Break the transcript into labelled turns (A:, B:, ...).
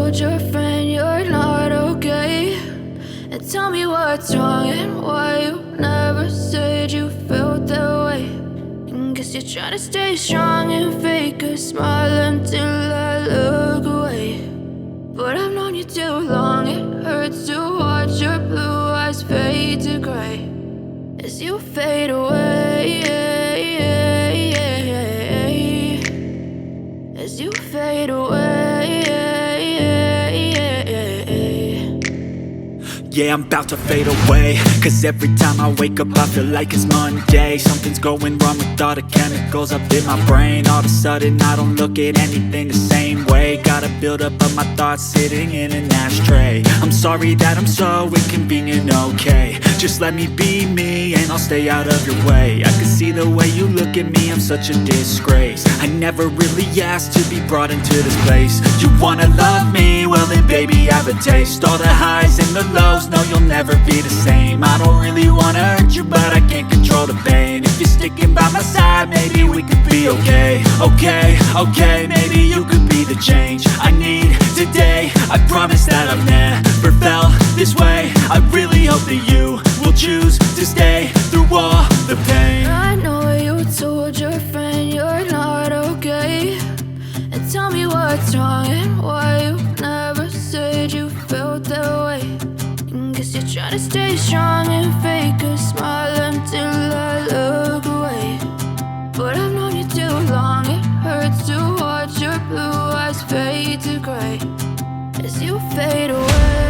A: told your friend you're not okay, and tell me what's wrong and why you never said you felt that way. And guess you're trying to stay strong and fake a smile until I look away. But I've known you too long, it hurts to watch your blue eyes fade to gray as you fade away, as you fade away.
B: Yeah, I'm about to fade away, cause every time I wake up I feel like it's Monday. Something's going wrong with all the chemicals up in my brain. All of a sudden I don't look at anything the same way. Got a buildup of my thoughts sitting in an ashtray. I'm sorry that I'm so inconvenient, okay. Just let me be me and I'll stay out of your way. I can see the way you look at me, I'm such a disgrace. I never really asked to be brought into this place. You wanna love me? Well then baby, have a taste. All the highs and the lows, no, you'll never be the same. I don't really wanna hurt you, but I can't control the pain. If you're sticking by my side, maybe we could be okay. Okay, maybe you could be the change I need today. I promise that I've never felt this way. I really hope that you will choose to stay through all the pain.
A: I know you told your friend you're not okay, and tell me what's wrong and why you never said you felt that way. And guess you're trying to stay strong and fake a smile until I look away. But I've known you too long, it hurts to watch your blue eyes fade to gray as you fade away.